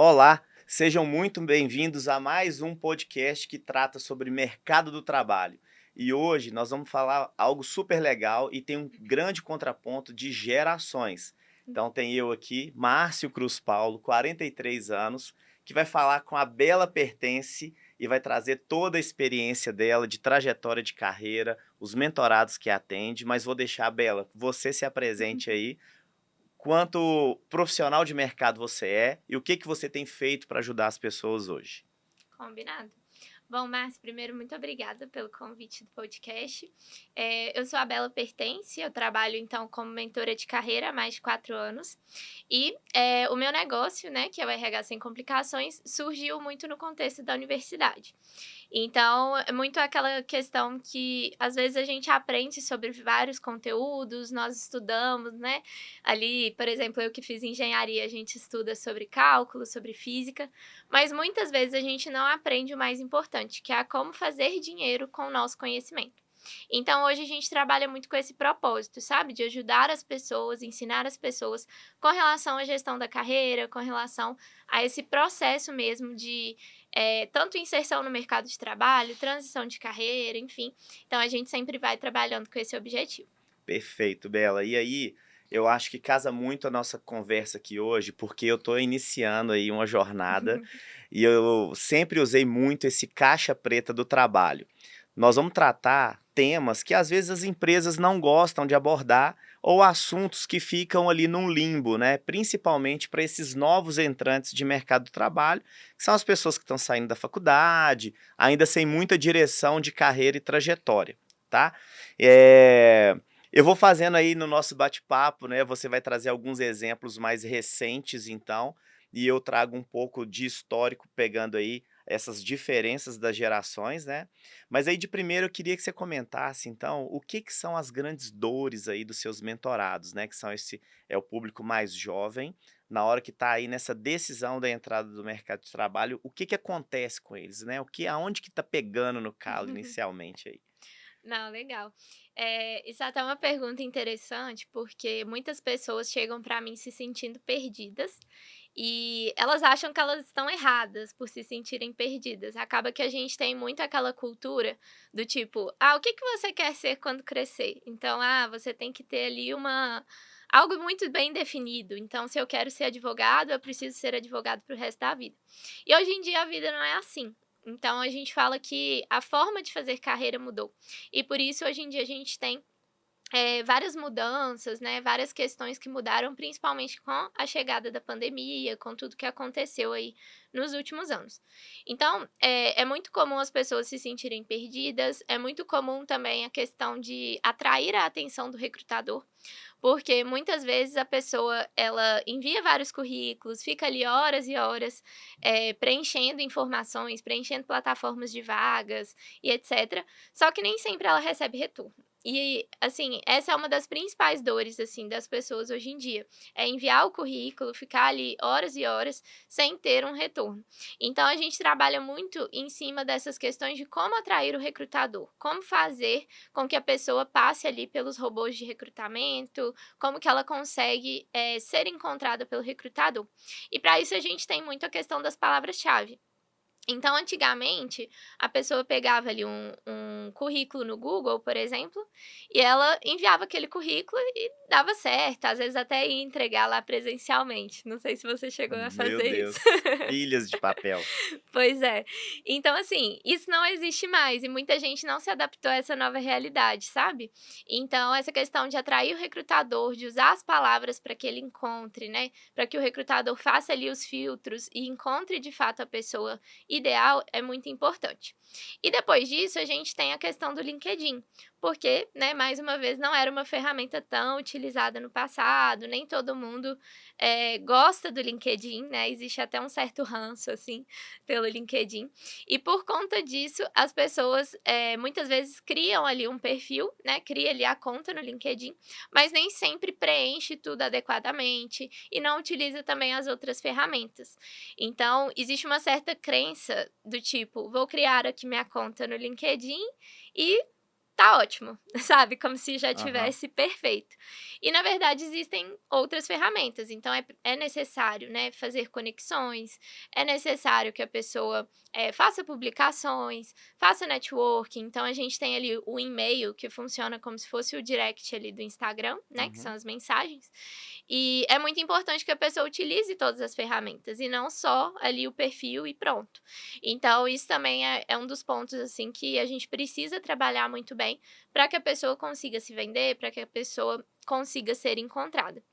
Olá, sejam muito bem-vindos a mais um podcast que trata sobre mercado do trabalho. E hoje nós vamos falar algo super legal e tem um grande contraponto de gerações. Então tem eu aqui, Márcio Cruz Paulo, 43 anos, que vai falar com a Bela Pertence e vai trazer toda a experiência dela de trajetória de carreira, os mentorados que atende, mas vou deixar, Bela, você se apresente aí quanto profissional de mercado você é e o que você tem feito para ajudar as pessoas hoje. Combinado. Bom, Márcio, primeiro, muito obrigada pelo convite do podcast. Eu sou a Bela Pertence, eu trabalho, então, como mentora de carreira há mais de 4 anos. E o meu negócio, né, que é o RH Sem Complicações, surgiu muito no contexto da universidade. Então, é muito aquela questão que, às vezes, a gente aprende sobre vários conteúdos, nós estudamos, né? Ali, por exemplo, eu que fiz engenharia, a gente estuda sobre cálculo, sobre física, mas muitas vezes a gente não aprende o mais importante, que é a como fazer dinheiro com o nosso conhecimento. Então, hoje a gente trabalha muito com esse propósito, sabe? De ajudar as pessoas, ensinar as pessoas com relação à gestão da carreira, com relação a esse processo mesmo de tanto inserção no mercado de trabalho, transição de carreira, enfim. Então, a gente sempre vai trabalhando com esse objetivo. Perfeito, Bela. E aí, eu acho que casa muito a nossa conversa aqui hoje, porque eu estou iniciando aí uma jornada e eu sempre usei muito esse caixa preta do trabalho. Nós vamos tratar temas que às vezes as empresas não gostam de abordar ou assuntos que ficam ali num limbo, né? Principalmente para esses novos entrantes de mercado do trabalho, que são as pessoas que estão saindo da faculdade, ainda sem muita direção de carreira e trajetória, tá? É, eu vou fazendo aí no nosso bate-papo, né? Você vai trazer alguns exemplos mais recentes, então, e eu trago um pouco de histórico, pegando aí essas diferenças das gerações, né? Mas aí de primeiro eu queria que você comentasse, então, o que que são as grandes dores aí dos seus mentorados, né? Que são esse é o público mais jovem, na hora que está aí nessa decisão da entrada do mercado de trabalho, o que que acontece com eles, né? Aonde que tá pegando no calo inicialmente aí? Não, legal. Isso é até uma pergunta interessante, porque muitas pessoas chegam para mim se sentindo perdidas e elas acham que elas estão erradas por se sentirem perdidas. Acaba que a gente tem muito aquela cultura do tipo: "Ah, o que que você quer ser quando crescer?". Então, você tem que ter ali algo muito bem definido. Então, se eu quero ser advogado, eu preciso ser advogado para o resto da vida. E hoje em dia a vida não é assim. Então a gente fala que a forma de fazer carreira mudou. E por isso hoje em dia a gente tem várias mudanças, né, várias questões que mudaram, principalmente com a chegada da pandemia, com tudo que aconteceu aí nos últimos anos. Então, é muito comum as pessoas se sentirem perdidas, é muito comum também a questão de atrair a atenção do recrutador, porque muitas vezes a pessoa, ela envia vários currículos, fica ali horas e horas, preenchendo informações, preenchendo plataformas de vagas e etcétera, só que nem sempre ela recebe retorno. E, assim, essa é uma das principais dores, assim, das pessoas hoje em dia, é enviar o currículo, ficar ali horas e horas sem ter um retorno. Então a gente trabalha muito em cima dessas questões de como atrair o recrutador, como fazer com que a pessoa passe ali pelos robôs de recrutamento, como que ela consegue, ser encontrada pelo recrutador. E para isso a gente tem muito a questão das palavras-chave. Então, antigamente, a pessoa pegava ali um currículo no Google, por exemplo, e ela enviava aquele currículo e dava certo, às vezes até ia entregar lá presencialmente. Não sei se você chegou a Meu fazer isso. Deus, pilhas de papel. Pois é. Então, assim, isso não existe mais e muita gente não se adaptou a essa nova realidade, sabe. Então essa questão de atrair o recrutador, de usar as palavras para que ele encontre, né, para que o recrutador faça ali os filtros e encontre de fato a pessoa ideal, é muito importante. E depois disso, a gente tem a questão do LinkedIn, porque, né, mais uma vez, não era uma ferramenta tão utilizada no passado, nem todo mundo, gosta do LinkedIn, né, existe até um certo ranço, assim, pelo LinkedIn. E por conta disso, as pessoas, muitas vezes criam ali um perfil, né, cria ali a conta no LinkedIn, mas nem sempre preenche tudo adequadamente e não utiliza também as outras ferramentas. Então, existe uma certa crença do tipo: "Vou criar aqui minha conta no LinkedIn e tá ótimo, sabe? Como se já Aham. tivesse perfeito. E na verdade existem outras ferramentas, então é necessário, né, fazer conexões, é necessário que a pessoa, faça publicações, faça networking, então a gente tem ali o e-mail que funciona como se fosse o direct ali do Instagram, né, que são Uhum. as mensagens, e é muito importante que a pessoa utilize todas as ferramentas e não só ali o perfil e pronto. Então isso também é um dos pontos, assim, que a gente precisa trabalhar muito bem, para que a pessoa consiga se vender, para que a pessoa consiga ser encontrada.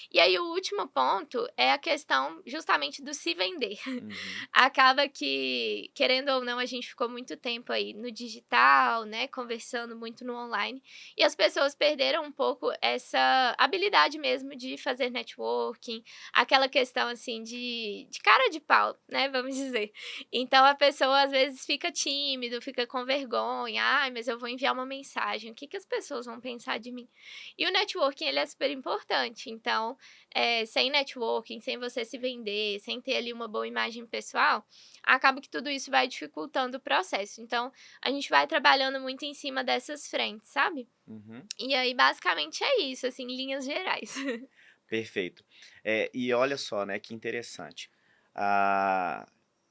E aí o último ponto é a questão justamente do se vender. Uhum. Acaba que, querendo ou não, a gente ficou muito tempo aí no digital, né, conversando muito no online, e as pessoas perderam um pouco essa habilidade mesmo de fazer networking, aquela questão assim de cara de pau, né, vamos dizer. Então a pessoa às vezes fica tímido, fica com vergonha, ai, mas eu vou enviar uma mensagem, o que que as pessoas vão pensar de mim? E o networking ele é super importante, então sem networking, sem você se vender, sem ter ali uma boa imagem pessoal, acaba que tudo isso vai dificultando o processo. Então, a gente vai trabalhando muito em cima dessas frentes, sabe? Uhum. E aí, basicamente, é isso, assim, em linhas gerais. Perfeito. E olha só, né, que interessante. Ah,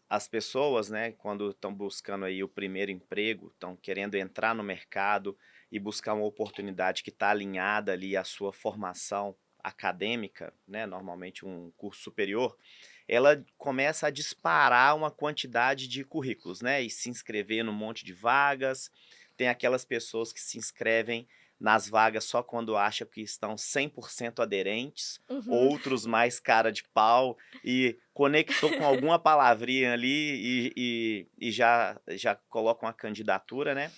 as pessoas, né, quando estão buscando aí o primeiro emprego, estão querendo entrar no mercado e buscar uma oportunidade que está alinhada ali à sua formação acadêmica, né, normalmente um curso superior, ela começa a disparar uma quantidade de currículos, né, e se inscrever num monte de vagas. Tem aquelas pessoas que se inscrevem nas vagas só quando acham que estão 100% aderentes, Uhum. outros mais cara de pau e conectou com alguma palavrinha ali e já colocam a candidatura, né.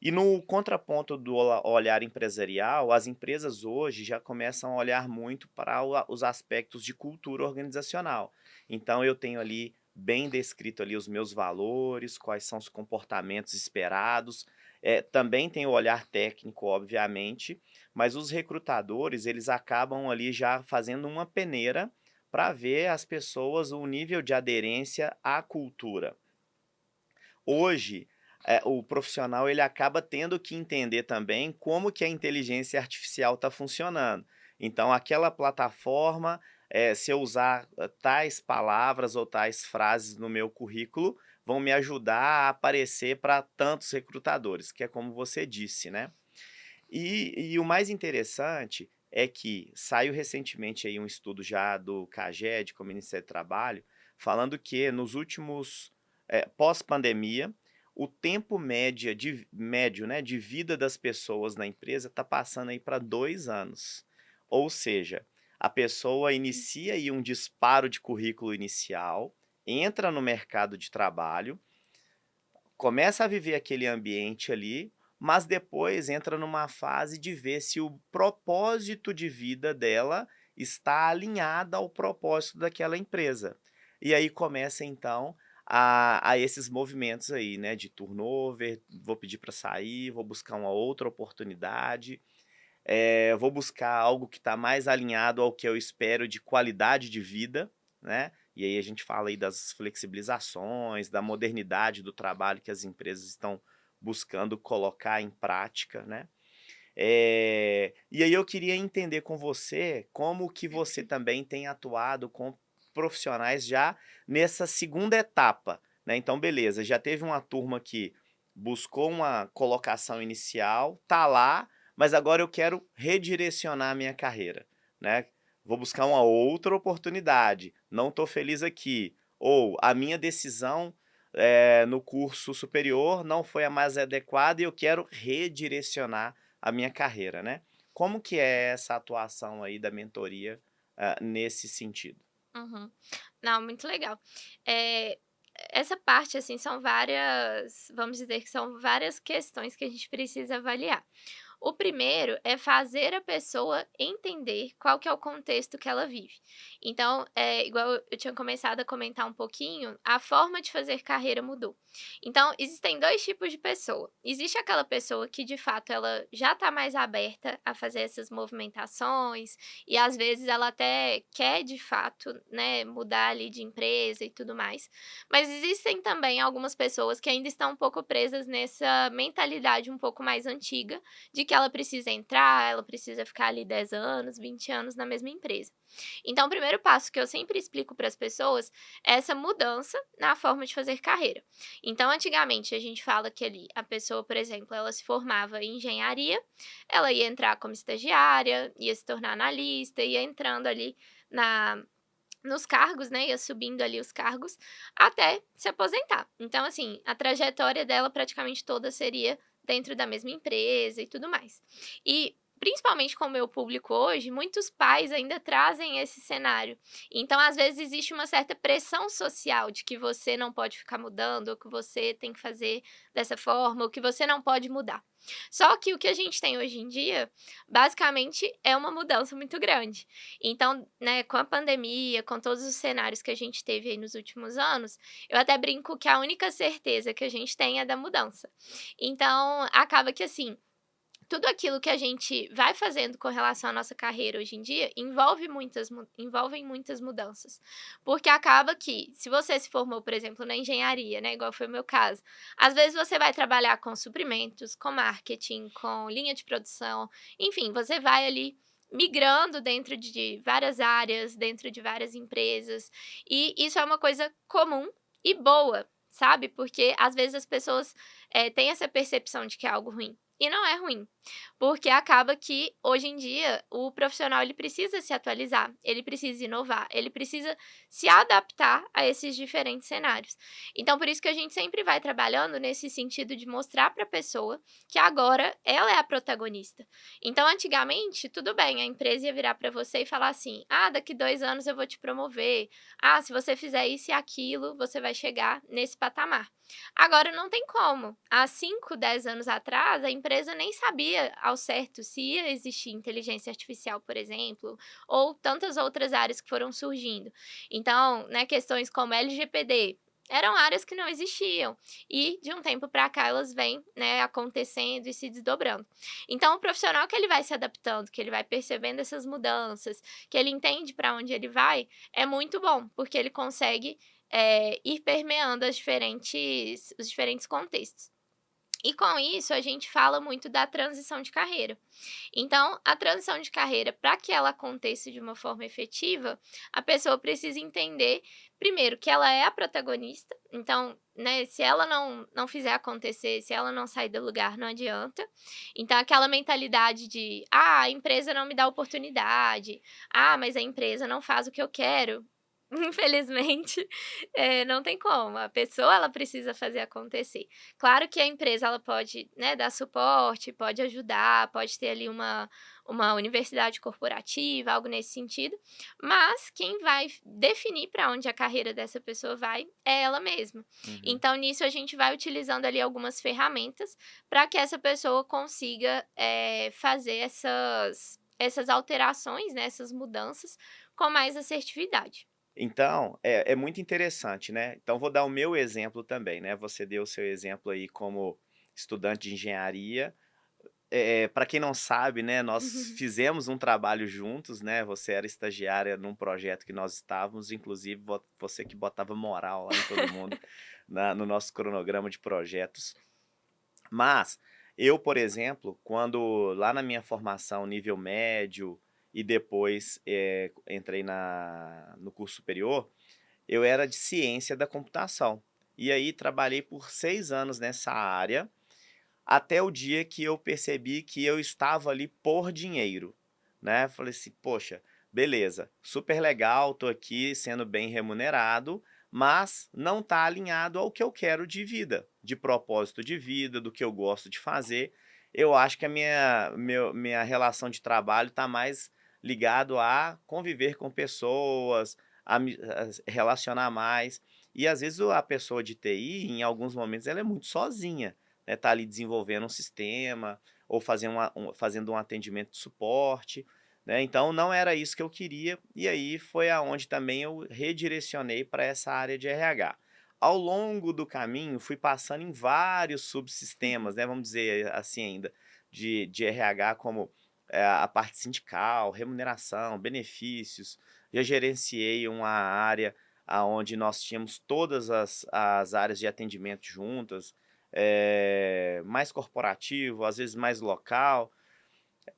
E no contraponto do olhar empresarial, as empresas hoje já começam a olhar muito para os aspectos de cultura organizacional. Então eu tenho ali bem descrito ali os meus valores, quais são os comportamentos esperados. Também tem o olhar técnico, obviamente, mas os recrutadores, eles acabam ali já fazendo uma peneira para ver as pessoas, o nível de aderência à cultura. Hoje, o profissional ele acaba tendo que entender também como que a inteligência artificial está funcionando. Então aquela plataforma, se eu usar, tais palavras ou tais frases no meu currículo, vão me ajudar a aparecer para tantos recrutadores, que é como você disse, né. E o mais interessante é que saiu recentemente aí um estudo já do CAGED, como Ministério do Trabalho, falando que nos últimos, pós-pandemia, o tempo médio, né, de vida das pessoas na empresa está passando aí para 2 anos. Ou seja, a pessoa inicia aí um disparo de currículo inicial, entra no mercado de trabalho, começa a viver aquele ambiente ali, mas depois entra numa fase de ver se o propósito de vida dela está alinhado ao propósito daquela empresa. E aí começa então a esses movimentos aí, né, de turnover, vou pedir para sair, vou buscar uma outra oportunidade, vou buscar algo que está mais alinhado ao que eu espero de qualidade de vida, né, e aí a gente fala aí das flexibilizações, da modernidade do trabalho que as empresas estão buscando colocar em prática, né. E aí eu queria entender com você como que você também tem atuado com profissionais já nessa segunda etapa, né. Então beleza, já teve uma turma que buscou uma colocação inicial, tá lá, mas agora eu quero redirecionar a minha carreira, né. Vou buscar uma outra oportunidade, não estou feliz aqui, ou a minha decisão, no curso superior não foi a mais adequada e eu quero redirecionar a minha carreira, né. Como que é essa atuação aí da mentoria, nesse sentido? Uhum. Não, muito legal. Eh, essa parte, assim, são várias vamos dizer que são várias questões que a gente precisa avaliar. O primeiro é fazer a pessoa entender qual que é o contexto que ela vive. Então, igual eu tinha começado a comentar um pouquinho, a forma de fazer carreira mudou. Então, existem 2 tipos de pessoa. Existe aquela pessoa que, de fato, ela já está mais aberta a fazer essas movimentações e, às vezes, ela até quer, de fato, né, mudar ali de empresa e tudo mais. Mas existem também algumas pessoas que ainda estão um pouco presas nessa mentalidade um pouco mais antiga, de que ela precisa entrar, ela precisa ficar ali 10 anos, 20 anos na mesma empresa. Então, o primeiro passo que eu sempre explico para as pessoas é essa mudança na forma de fazer carreira. Então, antigamente, a gente fala que ali a pessoa, por exemplo, ela se formava em engenharia, ela ia entrar como estagiária, ia se tornar analista, ia entrando ali na nos cargos, né, ia subindo ali os cargos, até se aposentar. Então, assim, a trajetória dela praticamente toda seria dentro da mesma empresa e tudo mais. E, principalmente com o meu público hoje, muitos pais ainda trazem esse cenário. Então, às vezes, existe uma certa pressão social de que você não pode ficar mudando, ou que você tem que fazer dessa forma, ou que você não pode mudar. Só que o que a gente tem hoje em dia, basicamente, é uma mudança muito grande. Então, né, com a pandemia, com todos os cenários que a gente teve aí nos últimos anos, eu até brinco que a única certeza que a gente tem é da mudança. Então, acaba que assim, tudo aquilo que a gente vai fazendo com relação à nossa carreira hoje em dia envolvem muitas mudanças. Porque acaba que, se você se formou, por exemplo, na engenharia, né, igual foi o meu caso, às vezes você vai trabalhar com suprimentos, com marketing, com linha de produção, enfim, você vai ali migrando dentro de várias áreas, dentro de várias empresas, e isso é uma coisa comum e boa, sabe? Porque às vezes as pessoas têm essa percepção de que é algo ruim. E não é ruim, porque acaba que hoje em dia o profissional ele precisa se atualizar, ele precisa inovar, ele precisa se adaptar a esses diferentes cenários. Então por isso que a gente sempre vai trabalhando nesse sentido de mostrar para a pessoa que agora ela é a protagonista. Então antigamente, tudo bem, a empresa ia virar para você e falar assim: ah, daqui 2 anos eu vou te promover, ah, se você fizer isso e aquilo, você vai chegar nesse patamar. Agora não tem como. Há 5, 10 anos atrás, a empresa nem sabia ao certo se ia existir inteligência artificial, por exemplo, ou tantas outras áreas que foram surgindo. Então, né, questões como LGPD eram áreas que não existiam e de um tempo para cá elas vêm, né, acontecendo e se desdobrando. Então, o profissional que ele vai se adaptando, que ele vai percebendo essas mudanças, que ele entende para onde ele vai, é muito bom, porque ele consegue ir permeando os diferentes contextos. E com isso, a gente fala muito da transição de carreira. Então, a transição de carreira, para que ela aconteça de uma forma efetiva, a pessoa precisa entender, primeiro, que ela é a protagonista. Então, né, se ela não fizer acontecer, se ela não sair do lugar, não adianta. Então, aquela mentalidade de, ah, a empresa não me dá oportunidade, ah, mas a empresa não faz o que eu quero. Infelizmente, não tem como, a pessoa ela precisa fazer acontecer. Claro que a empresa ela pode, né, dar suporte, pode ajudar, pode ter ali uma universidade corporativa, algo nesse sentido, mas quem vai definir para onde a carreira dessa pessoa vai é ela mesma. Uhum. Então nisso a gente vai utilizando ali algumas ferramentas para que essa pessoa consiga, fazer essas alterações, né, essas mudanças com mais assertividade. Então, é muito interessante, né. Então vou dar o meu exemplo também, né, você deu o seu exemplo aí como estudante de engenharia. Pra quem não sabe, né, nós fizemos um trabalho juntos, né, você era estagiária num projeto que nós estávamos, inclusive você que botava moral lá em todo mundo, no nosso cronograma de projetos. Mas, eu, por exemplo, quando lá na minha formação nível médio e depois, entrei no curso superior, eu era de ciência da computação. E aí trabalhei por 6 anos nessa área, até o dia que eu percebi que eu estava ali por dinheiro, né. Falei assim: "Poxa, beleza, super legal, tô aqui sendo bem remunerado, mas não tá alinhado ao que eu quero de vida, de propósito de vida, do que eu gosto de fazer". Eu acho que a minha relação de trabalho tá mais ligado a conviver com pessoas, a se relacionar mais. E às vezes a pessoa de TI, em alguns momentos, ela é muito sozinha, né, tá ali desenvolvendo um sistema, ou fazendo um atendimento de suporte, né? Então não era isso que eu queria, e aí foi aonde também eu redirecionei para essa área de RH. Ao longo do caminho, fui passando em vários subsistemas, Uhum. né? Vamos dizer assim ainda, de RH, como a parte sindical, remuneração, benefícios. Já gerenciei uma área aonde nós tínhamos todas as áreas de atendimento juntas, mais corporativo, às vezes mais local,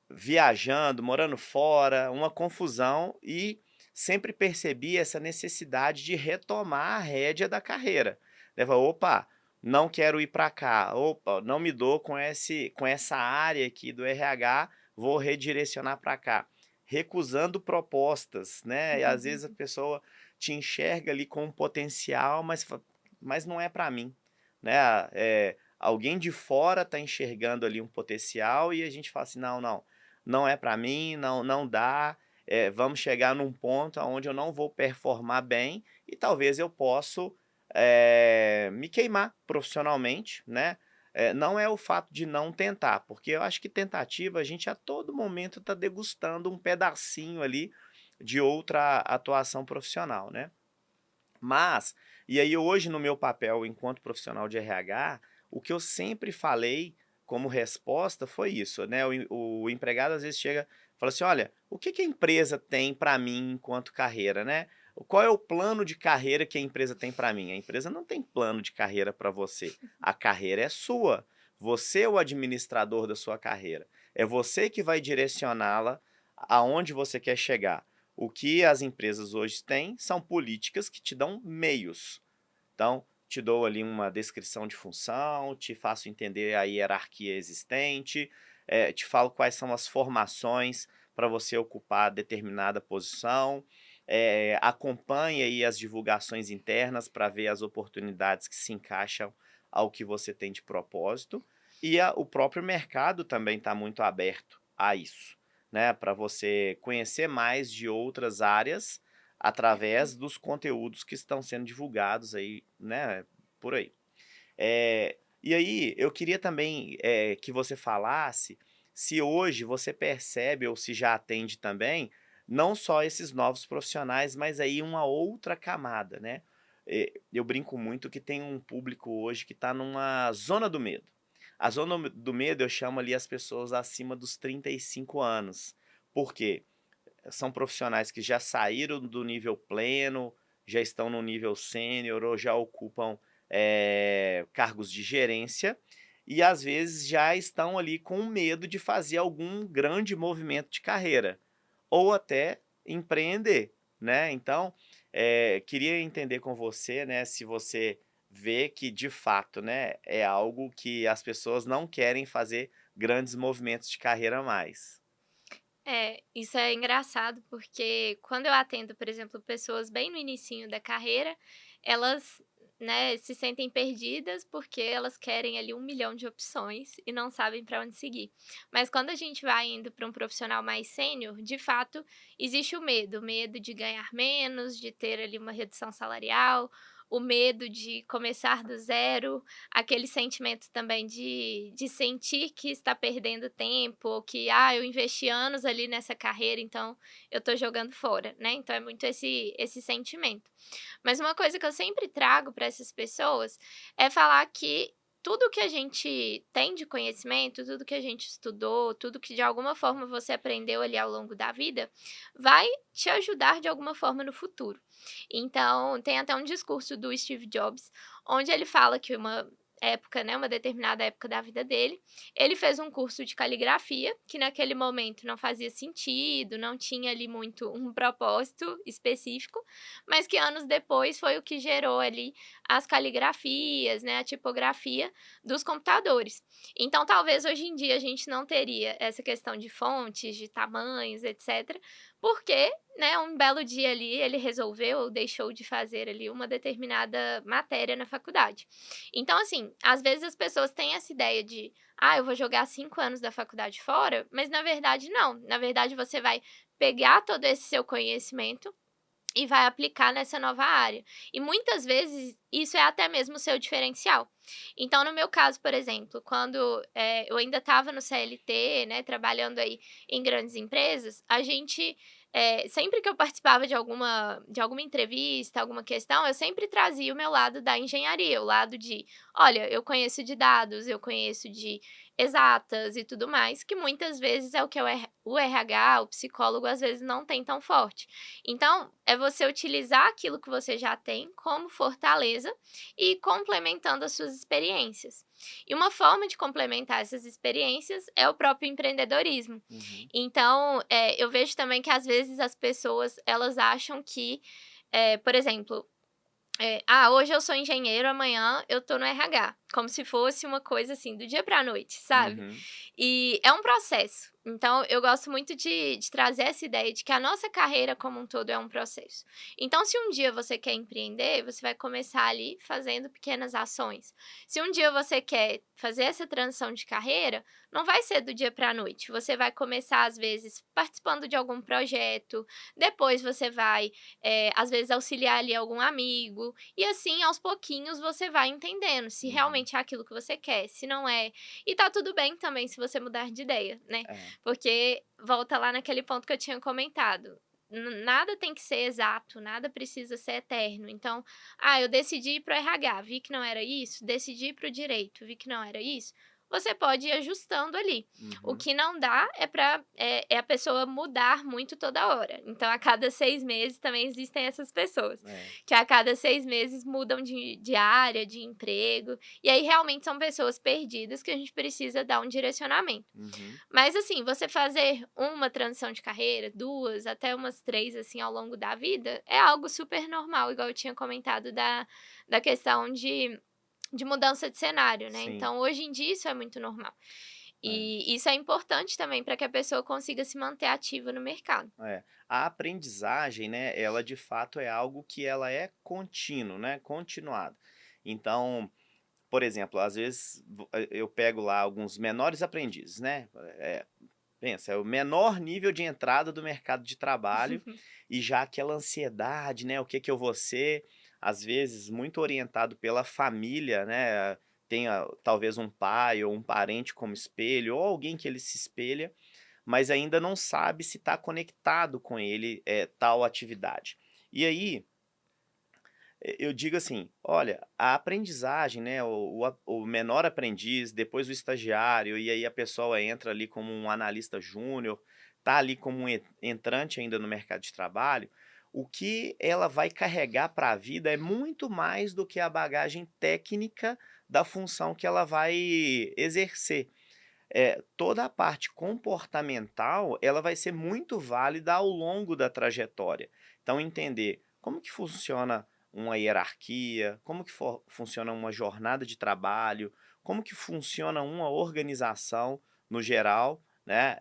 viajando, morando fora, uma confusão, e sempre percebi essa necessidade de retomar a rédea da carreira. Leva, opa, não quero ir para cá, opa, não me dou com essa área aqui do RH, vou redirecionar para cá. Recusando propostas, né? E às vezes a pessoa te enxerga ali com um potencial, mas não é para mim, né? Alguém de fora está enxergando ali um potencial e a gente fala assim, não, não, não é para mim, não dá, vamos chegar num ponto aonde eu não vou performar bem e talvez eu possa me queimar profissionalmente, né. Não é o fato de não tentar, porque eu acho que tentativa a gente a todo momento está degustando um pedacinho ali de outra atuação profissional, né. Mas, e aí hoje no meu papel enquanto profissional de RH, o que eu sempre falei como resposta foi isso, né, o empregado às vezes chega e fala assim: "Olha, o que que a empresa tem para mim enquanto carreira, né? Qual é o plano de carreira que a empresa tem para mim?" A empresa não tem plano de carreira para você, a carreira é sua, você é o administrador da sua carreira, é você que vai direcioná-la aonde você quer chegar. O que as empresas hoje têm são políticas que te dão meios. Então, te dou ali uma descrição de função, te faço entender a hierarquia existente, te falo quais são as formações para você ocupar determinada posição, acompanhe aí as divulgações internas para ver as oportunidades que se encaixam ao que você tem de propósito, e o próprio mercado também está muito aberto a isso, né, para você conhecer mais de outras áreas através dos conteúdos que estão sendo divulgados aí, né, por aí. E aí eu queria também, que você falasse se hoje você percebe ou se já atende também, não só esses novos profissionais, mas aí uma outra camada, né. Eu brinco muito que tem um público hoje que está numa zona do medo. A zona do medo eu chamo ali as pessoas acima dos 35 anos. Por quê? São profissionais que já saíram do nível pleno, já estão no nível sênior ou já ocupam, cargos de gerência, e às vezes já estão ali com medo de fazer algum grande movimento de carreira, ou até empreender, né. Então, queria entender com você, né, se você vê que de fato, né, é algo que as pessoas não querem fazer grandes movimentos de carreira mais. É, isso é engraçado, porque quando eu atendo, por exemplo, pessoas bem no inicinho da carreira, elas, né, se sentem perdidas, porque elas querem ali 1 milhão de opções e não sabem para onde seguir. Mas quando a gente vai indo para um profissional mais sênior, de fato, existe o medo de ganhar menos, de ter ali uma redução salarial, o medo de começar do zero, aquele sentimento também de sentir que está perdendo tempo, ou que: "Ah, eu investi anos ali nessa carreira, então eu tô jogando fora", né, então é muito esse sentimento. Mas uma coisa que eu sempre trago para essas pessoas é falar que tudo que a gente tem de conhecimento, tudo que a gente estudou, tudo que de alguma forma você aprendeu ali ao longo da vida, vai te ajudar de alguma forma no futuro. Então, tem até um discurso do Steve Jobs, onde ele fala que uma época, né, uma determinada época da vida dele, ele fez um curso de caligrafia, que naquele momento não fazia sentido, não tinha ali muito um propósito específico, mas que anos depois foi o que gerou ali as caligrafias, né, a tipografia dos computadores. Então, talvez hoje em dia a gente não teria essa questão de fontes, de tamanhos, etc, porque, né, um belo dia ali ele resolveu ou deixou de fazer ali uma determinada matéria na faculdade. Então, assim, às vezes as pessoas têm essa ideia de: "Ah, eu vou jogar 5 anos da faculdade fora", mas na verdade não, na verdade você vai pegar todo esse seu conhecimento e vai aplicar nessa nova área. E muitas vezes isso é até mesmo o seu diferencial. Então, no meu caso, por exemplo, quando eu ainda estava no CLT, né, trabalhando aí em grandes empresas, a gente, sempre que eu participava de alguma entrevista, alguma questão, eu sempre trazia o meu lado da engenharia, o lado de, olha, eu conheço de dados, eu conheço de exatas e tudo mais, que muitas vezes é o que o RH, o psicólogo, às vezes não tem tão forte. Então, é você utilizar aquilo que você já tem como fortaleza e complementando as suas experiências. E uma forma de complementar essas experiências é o próprio empreendedorismo. Uhum. Então, eu vejo também que às vezes as pessoas elas acham que, por exemplo, hoje eu sou engenheiro, amanhã eu tô no RH, como se fosse uma coisa assim do dia pra noite, sabe? Uhum. E é um processo. Então, eu gosto muito de trazer essa ideia de que a nossa carreira como um todo é um processo. Então, se um dia você quer empreender, você vai começar ali fazendo pequenas ações. Se um dia você quer fazer essa transição de carreira, não vai ser do dia para a noite. Você vai começar, às vezes, participando de algum projeto, depois você vai, às vezes, auxiliar ali algum amigo, e assim, aos pouquinhos, você vai entendendo se Uhum. realmente é aquilo que você quer, se não é. E tá tudo bem também se você mudar de ideia, né? É. Porque volta lá naquele ponto que eu tinha comentado. Nada tem que ser exato, nada precisa ser eterno. Então, eu decidi ir para o RH, vi que não era isso, decidi ir para o direito, vi que não era isso. Você pode ir ajustando ali. O Uhum. que não dá é a pessoa mudar muito toda hora. Então, a cada 6 meses também existem essas pessoas, É. que a cada 6 meses mudam de área, de emprego. E aí, realmente, são pessoas perdidas que a gente precisa dar um direcionamento. Uhum. Mas assim, você fazer uma transição de carreira, 2, até umas 3, assim, ao longo da vida, é algo super normal, igual eu tinha comentado da questão de mudança de cenário, né. Sim. Então, hoje em dia, isso é muito normal. É. E isso é importante também para que a pessoa consiga se manter ativa no mercado. É. A aprendizagem, né, ela de fato é algo que ela é contínuo, né, continuado. Então, por exemplo, às vezes eu pego lá alguns menores aprendizes, né, pensa, é o menor nível de entrada do mercado de trabalho e já aquela ansiedade, né, o que que eu vou ser, às vezes muito orientado pela família, né, tem talvez um pai ou um parente como espelho ou alguém que ele se espelha, mas ainda não sabe se está conectado com ele, tal atividade. E aí, eu digo assim, olha, a aprendizagem, né, o menor aprendiz, depois o estagiário, e aí a pessoa entra ali como um analista júnior, tá ali como um entrante ainda no mercado de trabalho, o que ela vai carregar para a vida é muito mais do que a bagagem técnica da função que ela vai exercer. Toda a parte comportamental, ela vai ser muito válida ao longo da trajetória. Então entender como que funciona uma hierarquia, como que funciona uma jornada de trabalho, como que funciona uma organização no geral, né,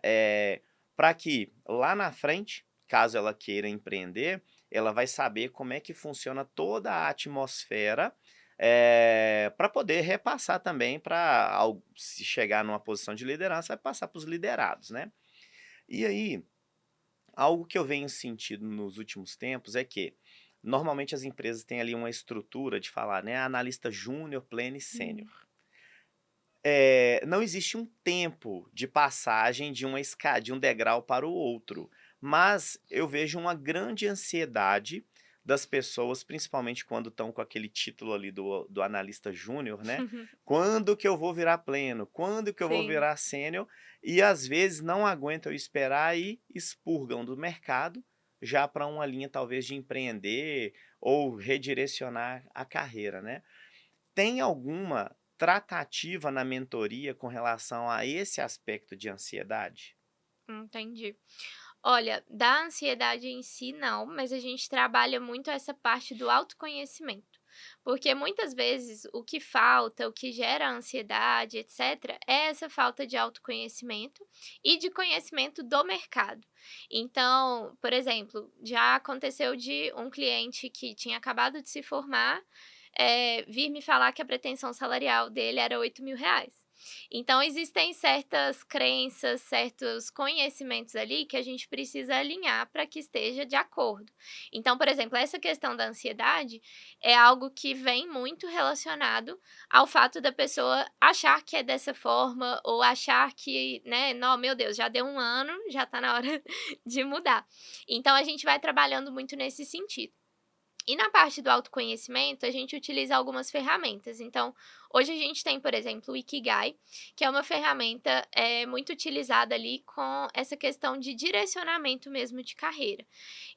pra que lá na frente, caso ela queira empreender, ela vai saber como é que funciona toda a atmosfera, para poder repassar também para se chegar numa posição de liderança, vai passar para os liderados, né. E aí, algo que eu venho sentindo nos últimos tempos é que, normalmente as empresas têm ali uma estrutura de falar, né, analista júnior, pleno e sênior. Hum, Não existe um tempo de passagem de um degrau para o outro, mas eu vejo uma grande ansiedade das pessoas, principalmente quando estão com aquele título ali do analista júnior, né, "Quando que eu vou virar pleno? Quando que eu vou sim. virar sênior?" E às vezes não aguentam esperar e expurgam do mercado, já para uma linha talvez de empreender ou redirecionar a carreira, né. Tem alguma tratativa na mentoria com relação a esse aspecto de ansiedade? Entendi. Olha, da ansiedade em si não, mas a gente trabalha muito essa parte do autoconhecimento. Porque muitas vezes o que falta, o que gera ansiedade, etc., é essa falta de autoconhecimento e de conhecimento do mercado. Então, por exemplo, já aconteceu de um cliente que tinha acabado de se formar, vir me falar que a pretensão salarial dele era R$ 8.000. Então, existem certas crenças, certos conhecimentos ali que a gente precisa alinhar para que esteja de acordo. Então, por exemplo, essa questão da ansiedade é algo que vem muito relacionado ao fato da pessoa achar que é dessa forma ou achar que, né, não, meu Deus, já deu um ano, já está na hora de mudar. Então, a gente vai trabalhando muito nesse sentido. E na parte do autoconhecimento, a gente utiliza algumas ferramentas. Então, hoje a gente tem, por exemplo, o Ikigai, que é uma ferramenta muito utilizada ali com essa questão de direcionamento mesmo de carreira.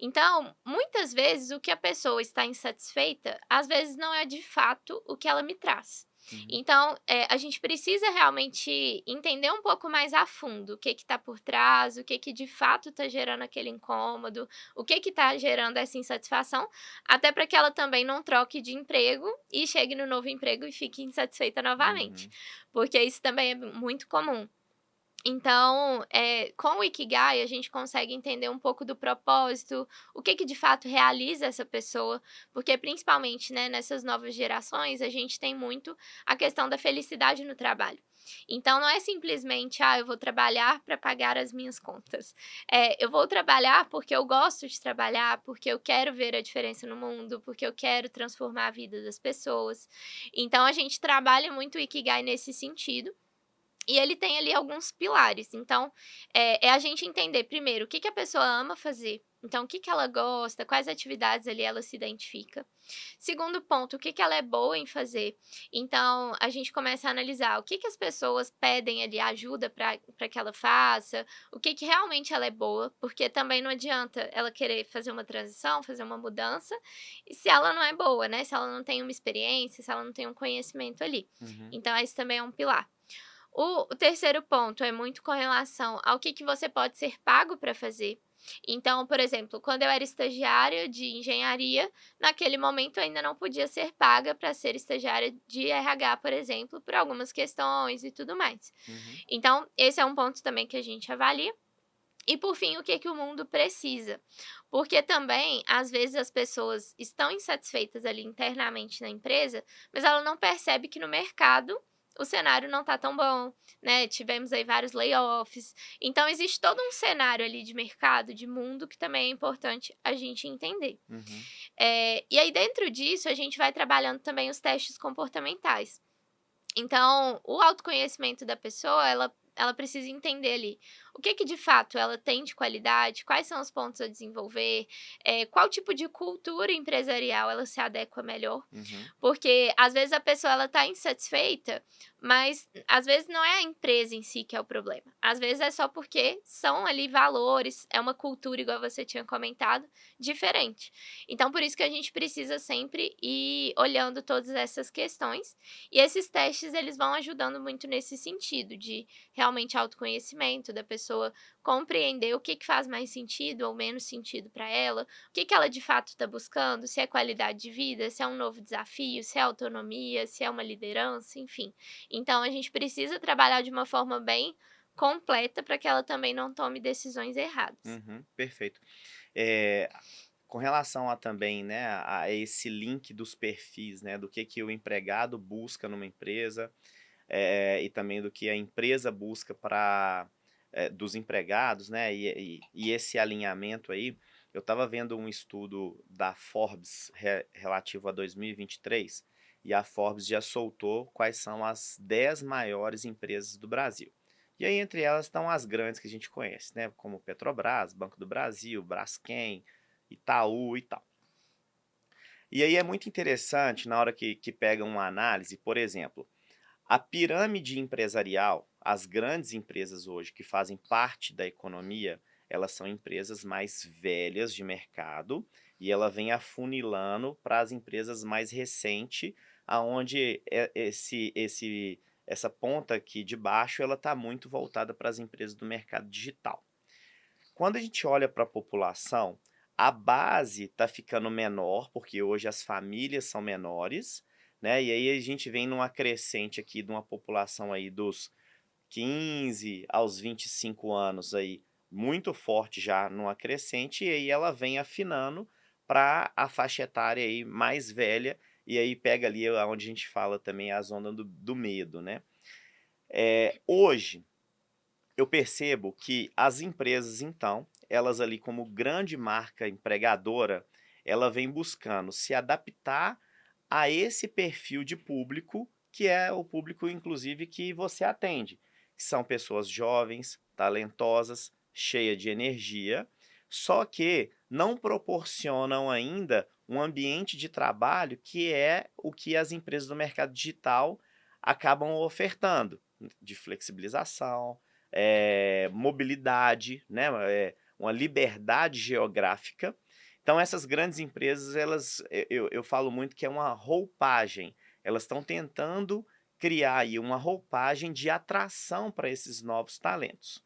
Então, muitas vezes, o que a pessoa está insatisfeita, às vezes não é de fato o que ela me traz. Uhum, Então, a gente precisa realmente entender um pouco mais a fundo o que está por trás, o que de fato está gerando aquele incômodo, o que está gerando essa insatisfação, até para que ela também não troque de emprego e chegue no novo emprego e fique insatisfeita novamente, uhum, porque isso também é muito comum. Então, com o Ikigai, a gente consegue entender um pouco do propósito, o que de fato realiza essa pessoa, porque principalmente, né, nessas novas gerações, a gente tem muito a questão da felicidade no trabalho. Então, não é simplesmente, eu vou trabalhar para pagar as minhas contas. Eu vou trabalhar porque eu gosto de trabalhar, porque eu quero ver a diferença no mundo, porque eu quero transformar a vida das pessoas. Então, a gente trabalha muito o Ikigai nesse sentido. E ele tem ali alguns pilares, então, é a gente entender primeiro o que que a pessoa ama fazer, então o que que ela gosta, quais atividades ali ela se identifica. Segundo ponto, o que que ela é boa em fazer, então a gente começa a analisar o que que as pessoas pedem ali ajuda para que ela faça, o que que realmente ela é boa, porque também não adianta ela querer fazer uma transição, fazer uma mudança, e se ela não é boa, né, se ela não tem uma experiência, se ela não tem um conhecimento ali. uhum, Então esse também é um pilar. O terceiro ponto é muito com relação ao que você pode ser pago para fazer. Então, por exemplo, quando eu era estagiária de engenharia, naquele momento eu ainda não podia ser paga para ser estagiária de RH, por exemplo, por algumas questões e tudo mais. uhum, Então, esse é um ponto também que a gente avalia. E por fim, o que que o mundo precisa? Porque também, às vezes, as pessoas estão insatisfeitas ali internamente na empresa, mas ela não percebe que no mercado o cenário não está tão bom, né? Tivemos aí vários layoffs. Então, existe todo um cenário ali de mercado, de mundo, que também é importante a gente entender. uhum, E aí, dentro disso, a gente vai trabalhando também os testes comportamentais. Então, o autoconhecimento da pessoa, ela precisa entender ali o que de fato ela tem de qualidade, quais são os pontos a desenvolver, qual tipo de cultura empresarial ela se adequa melhor. uhum, Porque às vezes a pessoa ela tá insatisfeita, mas às vezes não é a empresa em si que é o problema. Às vezes é só porque são ali valores, é uma cultura, igual você tinha comentado, diferente. Então, por isso que a gente precisa sempre ir olhando todas essas questões e esses testes, eles vão ajudando muito nesse sentido, de realmente autoconhecimento da pessoa, compreender o que faz mais sentido ou menos sentido para ela, o que ela de fato está buscando, se é qualidade de vida, se é um novo desafio, se é autonomia, se é uma liderança, enfim. Então a gente precisa trabalhar de uma forma bem completa para que ela também não tome decisões erradas. uhum, perfeito. Eh, com relação a também, né, a esse link dos perfis, né, do que o empregado busca numa empresa, e também do que a empresa busca para dos empregados, né, e esse alinhamento aí, eu estava vendo um estudo da Forbes relativo a 2023, e a Forbes já soltou quais são as 10 maiores empresas do Brasil. E aí entre elas estão as grandes que a gente conhece, né, como Petrobras, Banco do Brasil, Braskem, Itaú e tal. E aí é muito interessante na hora que pega uma análise, por exemplo, a pirâmide empresarial, as grandes empresas hoje que fazem parte da economia, elas são empresas mais velhas de mercado e ela vem afunilando para as empresas mais recentes, aonde essa ponta aqui de baixo ela está muito voltada para as empresas do mercado digital. Quando a gente olha para a população, a base está ficando menor, porque hoje as famílias são menores, né? E aí a gente vem numa crescente aqui de uma população aí dos 15 aos 25 anos aí, muito forte já numa crescente, e aí ela vem afinando para a faixa etária aí mais velha, e aí pega ali onde a gente fala também a zona do medo, né? Hoje, eu percebo que as empresas, então, elas ali como grande marca empregadora, ela vem buscando se adaptar a esse perfil de público, que é o público, inclusive, que você atende, que são pessoas jovens, talentosas, cheias de energia, só que não proporcionam ainda um ambiente de trabalho que é o que as empresas do mercado digital acabam ofertando, de flexibilização, mobilidade, né, uma liberdade geográfica. Então essas grandes empresas, elas, eu falo muito que é uma roupagem, elas estão tentando criar aí uma roupagem de atração para esses novos talentos.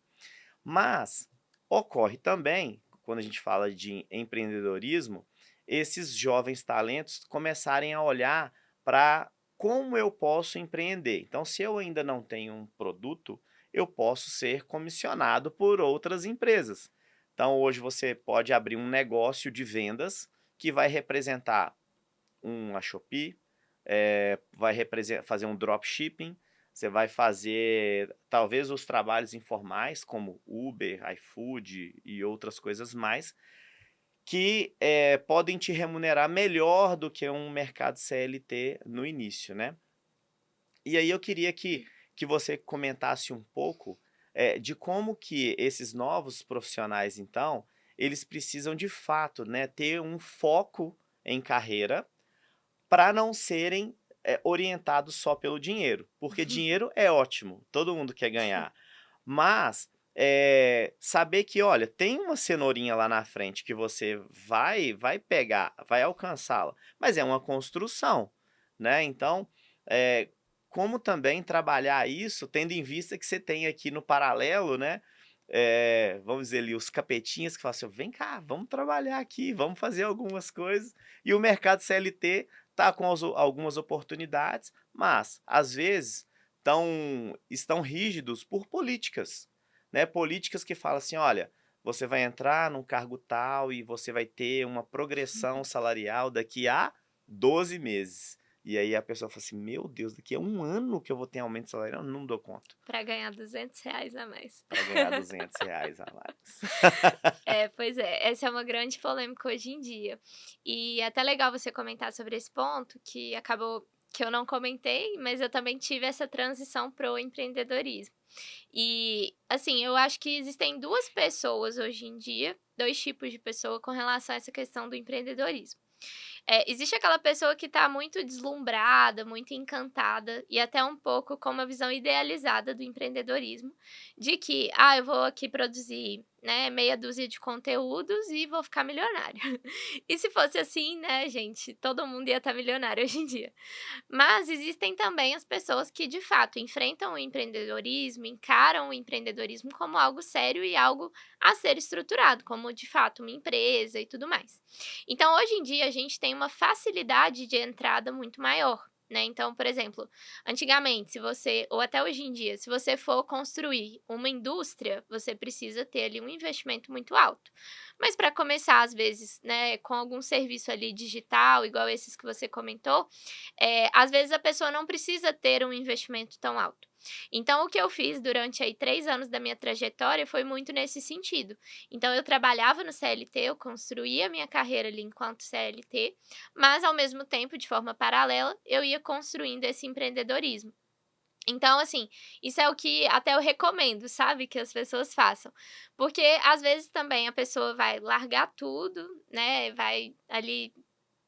Mas ocorre também, quando a gente fala de empreendedorismo, esses jovens talentos começarem a olhar para como eu posso empreender. Então, se eu ainda não tenho um produto, eu posso ser comissionado por outras empresas. Então, hoje você pode abrir um negócio de vendas que vai representar uma Shopee, vai fazer um dropshipping, você vai fazer talvez os trabalhos informais, como Uber, iFood e outras coisas mais, que podem te remunerar melhor do que um mercado CLT no início, né? E aí eu queria que você comentasse um pouco de como que esses novos profissionais, então, eles precisam de fato, né, ter um foco em carreira para não serem orientados só pelo dinheiro. Porque dinheiro é ótimo, todo mundo quer ganhar. Mas saber que, olha, tem uma cenourinha lá na frente que você vai pegar, vai alcançá-la, mas é uma construção, né? Então, como também trabalhar isso, tendo em vista que você tem aqui no paralelo, né? Vamos dizer ali, os capetinhas que falam assim: vem cá, vamos trabalhar aqui, vamos fazer algumas coisas. E o mercado CLT tá com algumas oportunidades, mas às vezes estão rígidos por políticas, né? Políticas que falam assim: olha, você vai entrar num cargo tal e você vai ter uma progressão salarial daqui a 12 meses. E aí a pessoa fala assim: meu Deus, daqui a um ano que eu vou ter aumento salarial? Não dou conta. Para ganhar R$ 200 a mais. Para ganhar R$ 200 a mais. Pois é, essa é uma grande polêmica hoje em dia. E é até legal você comentar sobre esse ponto, que acabou que eu não comentei, mas eu também tive essa transição pro empreendedorismo. E, assim, eu acho que existem 2 pessoas hoje em dia, 2 tipos de pessoa com relação a essa questão do empreendedorismo. Existe aquela pessoa que está muito deslumbrada, muito encantada e até um pouco com uma visão idealizada do empreendedorismo, de que: "Ah, eu vou aqui produzir, né, meia dúzia de conteúdos e vou ficar milionário". E se fosse assim, né, gente, todo mundo ia estar milionário hoje em dia. Mas existem também as pessoas que, de fato, enfrentam o empreendedorismo, encaram o empreendedorismo como algo sério e algo a ser estruturado, como, de fato, uma empresa e tudo mais. Então, hoje em dia, a gente tem uma facilidade de entrada muito maior. Né? Então, por exemplo, antigamente, se você, ou até hoje em dia, se você for construir uma indústria, você precisa ter ali um investimento muito alto. Mas para começar, às vezes, né, com algum serviço ali digital, igual esses que você comentou, às vezes a pessoa não precisa ter um investimento tão alto. Então, o que eu fiz durante aí 3 anos da minha trajetória foi muito nesse sentido. Então, eu trabalhava no CLT, eu construía a minha carreira ali enquanto CLT, mas ao mesmo tempo, de forma paralela, eu ia construindo esse empreendedorismo. Então, assim, isso é o que até eu recomendo, sabe, que as pessoas façam. Porque às vezes também a pessoa vai largar tudo, né, vai ali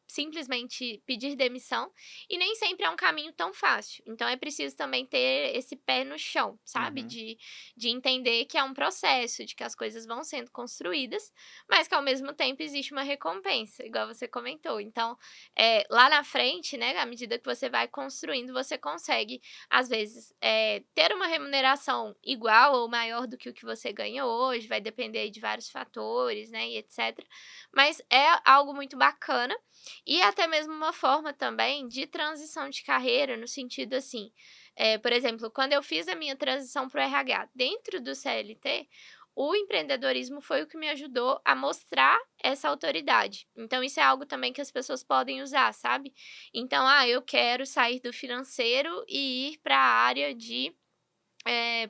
simplesmente pedir demissão, e nem sempre é um caminho tão fácil. Então é preciso também ter esse pé no chão, sabe, Uhum. de entender que é um processo, de que as coisas vão sendo construídas, mas que ao mesmo tempo existe uma recompensa, igual você comentou. Então, lá na frente, né, à medida que você vai construindo, você consegue, às vezes, ter uma remuneração igual ou maior do que o que você ganha hoje, vai depender aí de vários fatores, né, e etc. Mas é algo muito bacana e até mesmo uma forma também de transição de carreira, no sentido assim, por exemplo, quando eu fiz a minha transição para o RH dentro do CLT, o empreendedorismo foi o que me ajudou a mostrar essa autoridade. Então, isso é algo também que as pessoas podem usar, sabe? Então, eu quero sair do financeiro e ir para a área de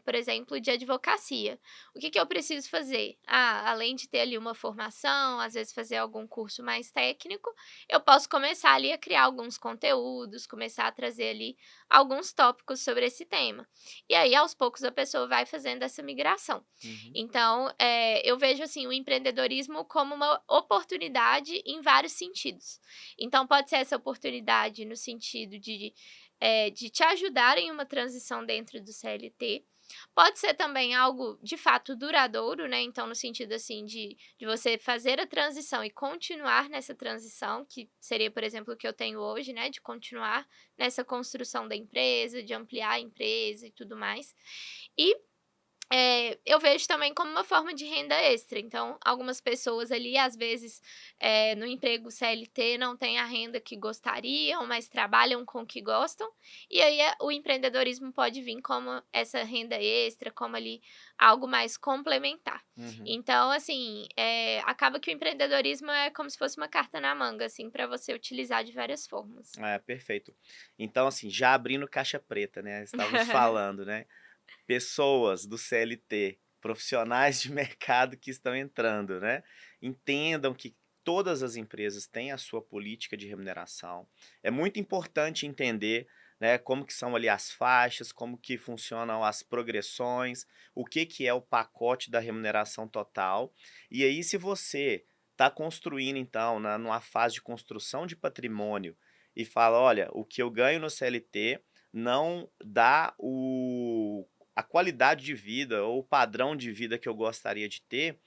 por exemplo, de advocacia. O que que eu preciso fazer? Ah, além de ter ali uma formação, às vezes fazer algum curso mais técnico, eu posso começar ali a criar alguns conteúdos, começar a trazer ali alguns tópicos sobre esse tema. E aí, aos poucos, a pessoa vai fazendo essa migração. Uhum. Então, eu vejo assim o empreendedorismo como uma oportunidade em vários sentidos. Então, pode ser essa oportunidade no sentido de te ajudar em uma transição dentro do CLT. Pode ser também algo de fato duradouro, né? Então, no sentido assim de você fazer a transição e continuar nessa transição, que seria, por exemplo, o que eu tenho hoje, né? De continuar nessa construção da empresa, de ampliar a empresa e tudo mais. E eu vejo também como uma forma de renda extra. Então, algumas pessoas ali, às vezes, no emprego CLT não têm a renda que gostariam, mas trabalham com o que gostam. E aí, o empreendedorismo pode vir como essa renda extra, como ali algo mais complementar. Uhum. Então, assim, acaba que o empreendedorismo é como se fosse uma carta na manga, assim, para você utilizar de várias formas. É, perfeito. Então, assim, já abrindo caixa preta, né, estávamos falando, né, pessoas do CLT, profissionais de mercado que estão entrando, né, entendam que todas as empresas têm a sua política de remuneração. É muito importante entender, né, como que são ali as faixas, como que funcionam as progressões, o que que é o pacote da remuneração total. E aí, se você está construindo, então, numa fase de construção de patrimônio e fala: olha, o que eu ganho no CLT não dá a qualidade de vida ou o padrão de vida que eu gostaria de ter,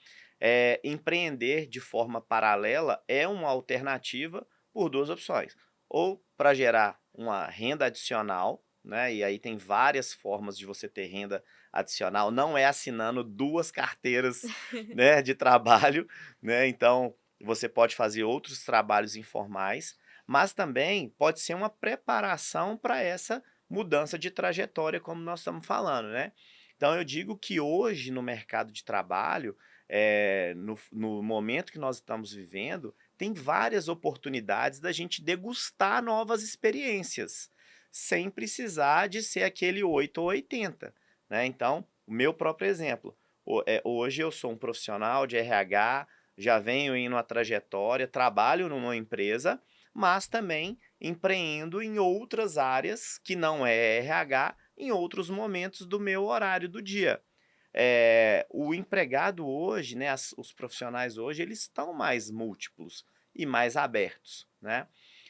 empreender de forma paralela é uma alternativa por duas opções. Ou para gerar uma renda adicional, né? E aí tem várias formas de você ter renda adicional, não é assinando duas carteiras, né, de trabalho, né? Então você pode fazer outros trabalhos informais, mas também pode ser uma preparação para essa mudança de trajetória, como nós estamos falando, né? Então eu digo que hoje no mercado de trabalho, no momento que nós estamos vivendo, tem várias oportunidades da gente degustar novas experiências, sem precisar de ser aquele 8 ou 80, né? Então, o meu próprio exemplo, hoje eu sou um profissional de RH, já venho em uma trajetória, trabalho numa empresa, mas também empreendo em outras áreas que não é RH, em outros momentos do meu horário do dia. O empregado hoje, né, os profissionais hoje, eles estão mais múltiplos e mais abertos, né?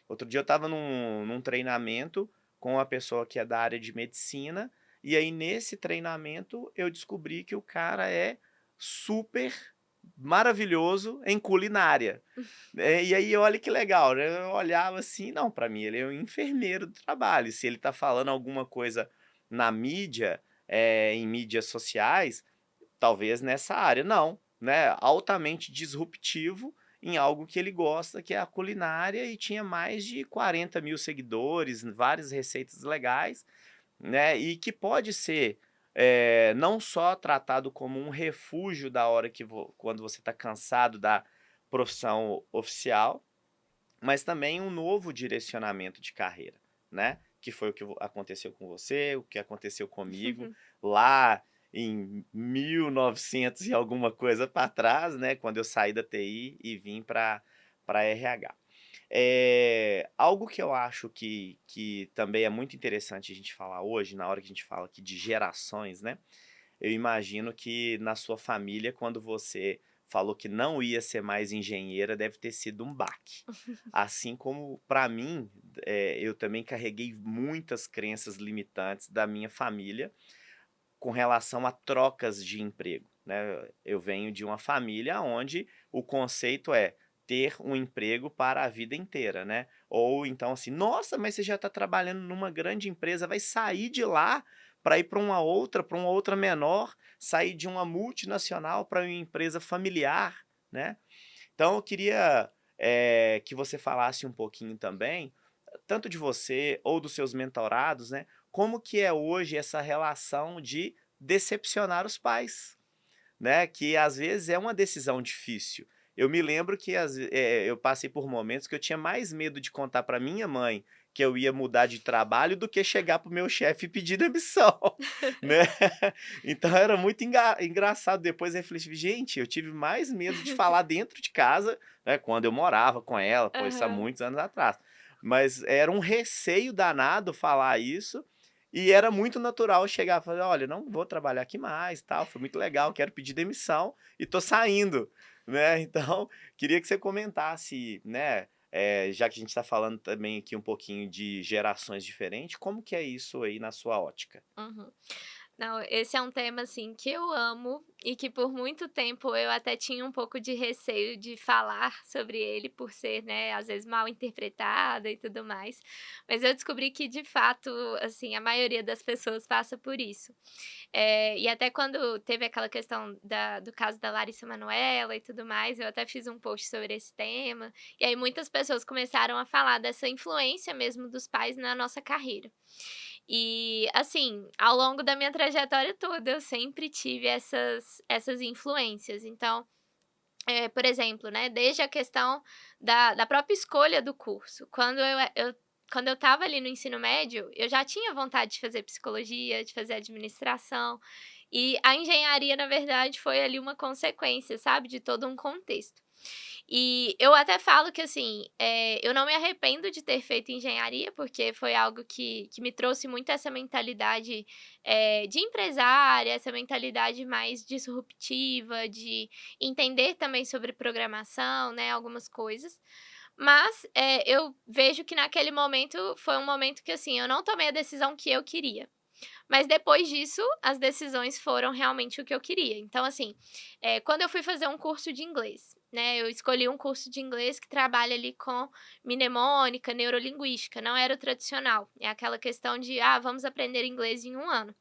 Outro dia eu estava num treinamento com uma pessoa que é da área de medicina, e aí nesse treinamento eu descobri que o cara é super maravilhoso em culinária. E aí olha que legal, né, eu olhava assim, não, para mim ele é um enfermeiro do trabalho, se ele tá falando alguma coisa na mídia, em mídias sociais, talvez nessa área, não, né, altamente disruptivo em algo que ele gosta, que é a culinária, e tinha mais de 40.000 seguidores, várias receitas legais, né, e que pode ser, não só tratado como um refúgio da hora que quando você está cansado da profissão oficial, mas também um novo direcionamento de carreira, né, que foi o que aconteceu com você, o que aconteceu comigo lá em 1900 e alguma coisa para trás, né, quando eu saí da TI e vim para RH. Algo que eu acho que também é muito interessante a gente falar hoje, na hora que a gente fala aqui de gerações, né, eu imagino que na sua família, quando você falou que não ia ser mais engenheira, deve ter sido um baque. Assim como para mim, eu também carreguei muitas crenças limitantes da minha família com relação a trocas de emprego, né. Eu venho de uma família onde o conceito é ter um emprego para a vida inteira, né. Ou então assim: "Nossa, mas você já está trabalhando numa grande empresa, vai sair de lá para ir para uma outra menor, sair de uma multinacional para uma empresa familiar", né. Então eu queria, que você falasse um pouquinho também, tanto de você ou dos seus mentorados, né, como que é hoje essa relação de decepcionar os pais, né, que às vezes é uma decisão difícil. eu me lembro que eu passei por momentos que eu tinha mais medo de contar para minha mãe que eu ia mudar de trabalho do que chegar para o meu chefe e pedir demissão, né. Então era muito engraçado, depois eu refleti: "Gente, eu tive mais medo de falar dentro de casa", né, quando eu morava com ela, pô, isso há Aham. muitos anos atrás. Mas era um receio danado falar isso, e era muito natural chegar e falar: "Olha, não vou trabalhar aqui mais, tal, foi muito legal, quero pedir demissão e tô saindo", né. Então, queria que você comentasse, né, já que a gente está falando também aqui um pouquinho de gerações diferentes, como que é isso aí na sua ótica? Uhum. Não, esse é um tema, assim, que eu amo e que por muito tempo eu até tinha um pouco de receio de falar sobre ele por ser, né, às vezes mal interpretada e tudo mais. Mas eu descobri que de fato, assim, a maioria das pessoas passa por isso. E até quando teve aquela questão do caso da Larissa Manoela e tudo mais, eu até fiz um post sobre esse tema, e aí muitas pessoas começaram a falar dessa influência mesmo dos pais na nossa carreira. E, assim, ao longo da minha trajetória toda, eu sempre tive essas influências. Então, por exemplo, né, desde a questão da própria escolha do curso. Quando eu estava ali no ensino médio, eu já tinha vontade de fazer psicologia, de fazer administração, e a engenharia, na verdade, foi ali uma consequência, sabe, de todo um contexto. E eu até falo que, assim, eu não me arrependo de ter feito engenharia, porque foi algo que me trouxe muito essa mentalidade, de empresária, essa mentalidade mais disruptiva, de entender também sobre programação, né, algumas coisas. Mas, eu vejo que naquele momento foi um momento que, assim, eu não tomei a decisão que eu queria. Mas depois disso, as decisões foram realmente o que eu queria. Então, assim, quando eu fui fazer um curso de inglês, né, eu escolhi um curso de inglês que trabalha ali com mnemônica, neurolinguística, não era o tradicional. É aquela questão de, vamos aprender inglês em 1 ano.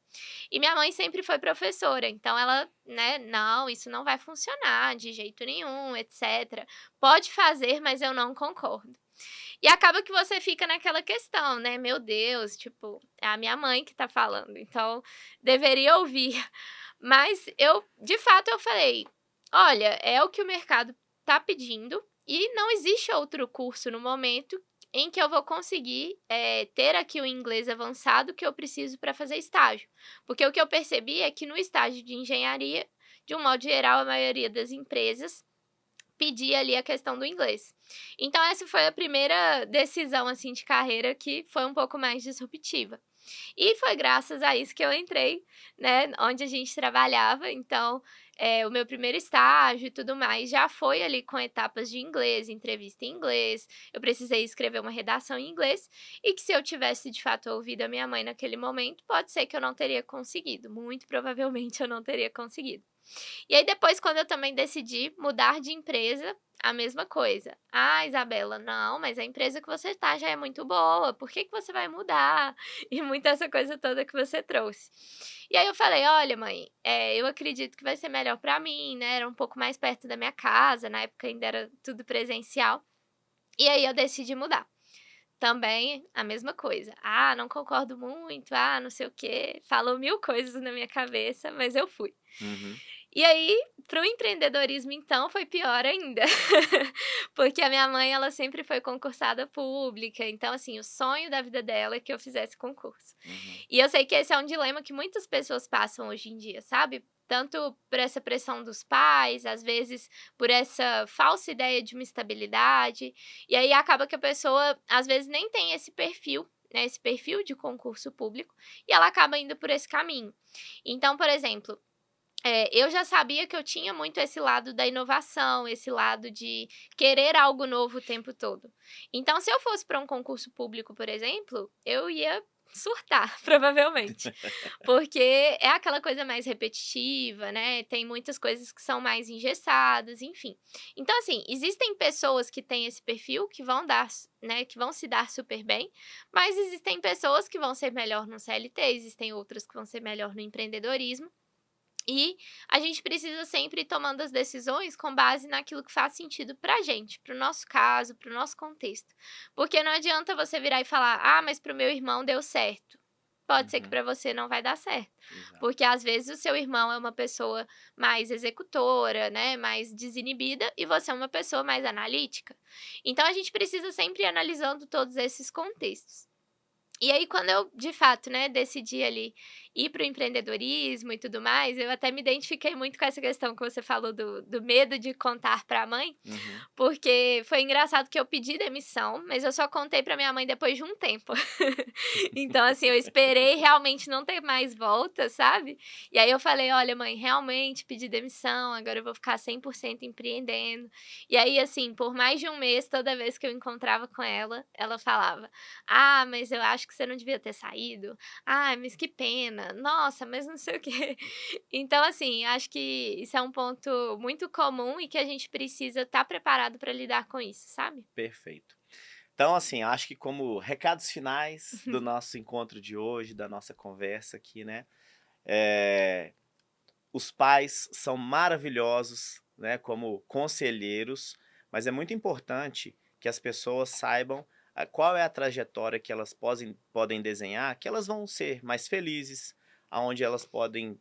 E minha mãe sempre foi professora, então ela, né, não, isso não vai funcionar de jeito nenhum, etc. Pode fazer, mas eu não concordo. E acaba que você fica naquela questão, né, "Meu Deus, tipo, é a minha mãe que tá falando, então deveria ouvir". Mas de fato, eu falei: "Olha, é o que o mercado tá pedindo e não existe outro curso no momento em que eu vou conseguir, ter aqui o inglês avançado que eu preciso para fazer estágio". Porque o que eu percebi é que no estágio de engenharia, de um modo geral, a maioria das empresas pedir ali a questão do inglês. Então essa foi a primeira decisão, assim, de carreira que foi um pouco mais disruptiva. E foi graças a isso que eu entrei, né, onde a gente trabalhava, então, o meu primeiro estágio e tudo mais já foi ali com etapas de inglês, entrevista em inglês, eu precisei escrever uma redação em inglês, e que se eu tivesse de fato ouvido a minha mãe naquele momento, pode ser que eu não teria conseguido, muito provavelmente eu não teria conseguido. E aí depois quando eu também decidi mudar de empresa, a mesma coisa. "Ah, Isabela, não, mas a empresa que você tá já é muito boa, por que que você vai mudar?" E muito essa coisa toda que você trouxe. E aí eu falei: "Olha mãe, eu acredito que vai ser melhor pra mim", né, era um pouco mais perto da minha casa, na época ainda era tudo presencial, e aí eu decidi mudar. Também a mesma coisa. "Ah, não concordo muito, não sei o quê", falou 1000 coisas na minha cabeça, mas eu fui. Uhum. E aí, para o empreendedorismo, então, foi pior ainda, porque a minha mãe, ela sempre foi concursada pública, então, assim, o sonho da vida dela é que eu fizesse concurso. Uhum. E eu sei que esse é um dilema que muitas pessoas passam hoje em dia, sabe? Tanto por essa pressão dos pais, às vezes por essa falsa ideia de uma estabilidade, e aí acaba que a pessoa, às vezes, nem tem esse perfil, né, esse perfil de concurso público, e ela acaba indo por esse caminho. Então, por exemplo, eu já sabia que eu tinha muito esse lado da inovação, esse lado de querer algo novo o tempo todo. Então, se eu fosse para um concurso público, por exemplo, eu ia surtar, provavelmente. Porque é aquela coisa mais repetitiva, né, tem muitas coisas que são mais engessadas, enfim. Então, assim, existem pessoas que têm esse perfil, que vão dar né, que vão se dar super bem, mas existem pessoas que vão ser melhor no CLT, existem outras que vão ser melhor no empreendedorismo. E a gente precisa sempre ir tomando as decisões com base naquilo que faz sentido pra gente, para o nosso caso, para o nosso contexto. Porque não adianta você virar e falar: "Ah, mas para o meu irmão deu certo". pode ser que Uhum. para você não vai dar certo. Exato. Porque às vezes o seu irmão é uma pessoa mais executora, né, mais desinibida, e você é uma pessoa mais analítica. Então a gente precisa sempre ir analisando todos esses contextos. E aí quando eu, de fato, né, decidi ali ir para o empreendedorismo e tudo mais, eu até me identifiquei muito com essa questão que você falou do medo de contar para a mãe, Uhum. porque foi engraçado que eu pedi demissão, mas eu só contei pra minha mãe depois de um tempo. Então, assim, eu esperei realmente não ter mais volta, sabe. E aí eu falei: "Olha mãe, realmente pedi demissão, agora eu vou ficar 100% empreendendo". E aí, assim, por mais de um mês, toda vez que eu encontrava com ela, ela falava: "Ah, mas eu acho que você não devia ter saído. Ai, mas que pena. Nossa, mas não sei o quê". Então, assim, acho que isso é um ponto muito comum e que a gente precisa estar preparado para lidar com isso, sabe? Perfeito. Então, assim, acho que como recados finais do nosso encontro de hoje, da nossa conversa aqui, né, eh, os pais são maravilhosos, né, como conselheiros, mas é muito importante que as pessoas saibam qual é a trajetória que elas podem desenhar, que elas vão ser mais felizes, aonde elas podem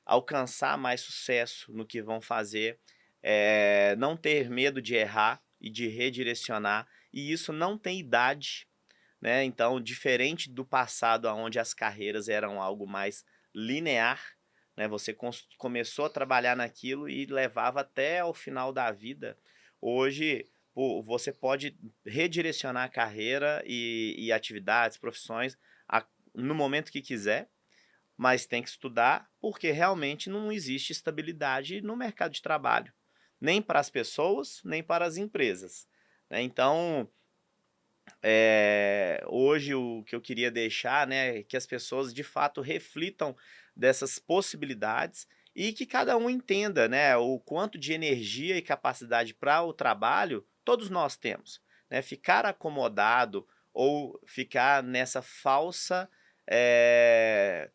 alcançar mais sucesso no que vão fazer, não ter medo de errar e de redirecionar, e isso não tem idade, né? Então, diferente do passado, onde as carreiras eram algo mais linear, né? Você começou a trabalhar naquilo e levava até o final da vida. Hoje, pô, você pode redirecionar a carreira e atividades, profissões, no momento que quiser, mas tem que estudar, porque realmente não existe estabilidade no mercado de trabalho, nem para as pessoas, nem para as empresas, né? Então, hoje o que eu queria deixar, né, é que as pessoas de fato reflitam dessas possibilidades e que cada um entenda, né, o quanto de energia e capacidade para o trabalho todos nós temos, né? Ficar acomodado ou ficar nessa falsa,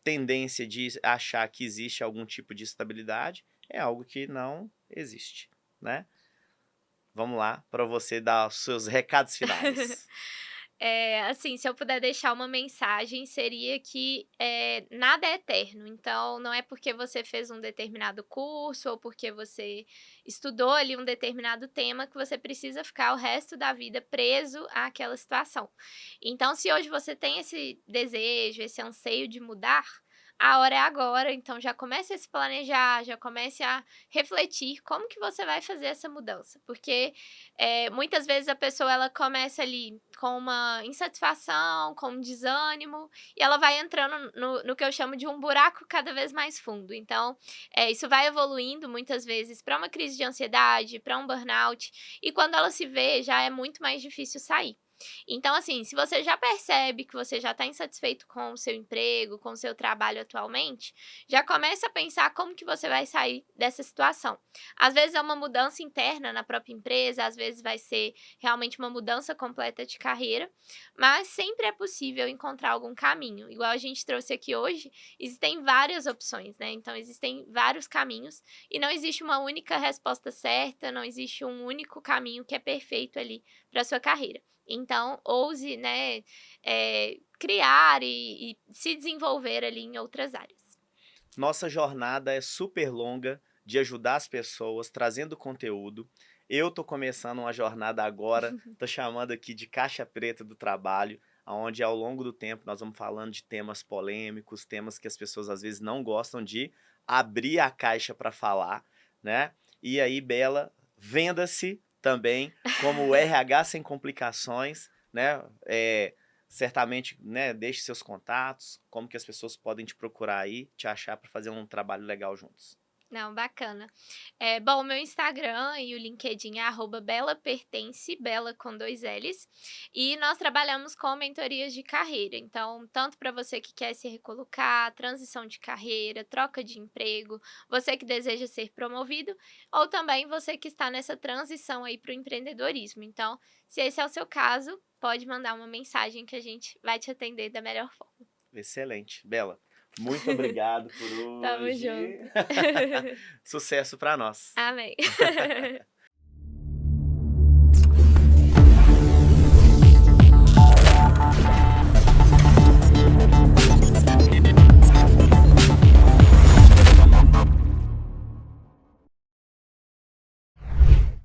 tendência de achar que existe algum tipo de estabilidade é algo que não existe, né? Vamos lá, para você dar os seus recados finais. Assim, se eu puder deixar uma mensagem, seria que, nada é eterno. Então, não é porque você fez um determinado curso ou porque você estudou ali um determinado tema que você precisa ficar o resto da vida preso àquela situação. Então, se hoje você tem esse desejo, esse anseio de mudar, a hora é agora. Então, já comece a se planejar, já comece a refletir como que você vai fazer essa mudança. Porque muitas vezes a pessoa ela começa ali com uma insatisfação, com um desânimo, e ela vai entrando no que eu chamo de um buraco cada vez mais fundo. Então, isso vai evoluindo muitas vezes para uma crise de ansiedade, para um burnout, e quando ela se vê, já é muito mais difícil sair. Então, assim, se você já percebe que você já está insatisfeito com o seu emprego, com o seu trabalho atualmente, já começa a pensar como que você vai sair dessa situação. Às vezes é uma mudança interna na própria empresa, às vezes vai ser realmente uma mudança completa de carreira, mas sempre é possível encontrar algum caminho. Igual a gente trouxe aqui hoje, existem várias opções, né? Então existem vários caminhos e não existe uma única resposta certa, não existe um único caminho que é perfeito ali para sua carreira. Então, ouse, né, criar e se desenvolver ali em outras áreas. Nossa jornada é super longa de ajudar as pessoas, trazendo conteúdo. Eu tô começando uma jornada agora, tô chamando aqui de caixa preta do trabalho, aonde ao longo do tempo nós vamos falando de temas polêmicos, temas que as pessoas às vezes não gostam de abrir a caixa para falar, né? E aí, Bela, venda-se também como o RH sem complicações, né? Certamente, né, deixe seus contatos, como que as pessoas podem te procurar aí, te achar para fazer um trabalho legal juntos. Não, bacana. Bom, o meu Instagram e o LinkedIn é @belapertence, Bela com 2 Ls, e nós trabalhamos com mentorias de carreira. Então, tanto para você que quer se recolocar, transição de carreira, troca de emprego, você que deseja ser promovido, ou também você que está nessa transição aí para o empreendedorismo. Então, se esse é o seu caso, pode mandar uma mensagem que a gente vai te atender da melhor forma. Excelente. Bela, muito obrigado por Tamo hoje. junto. Sucesso para nós. Amém.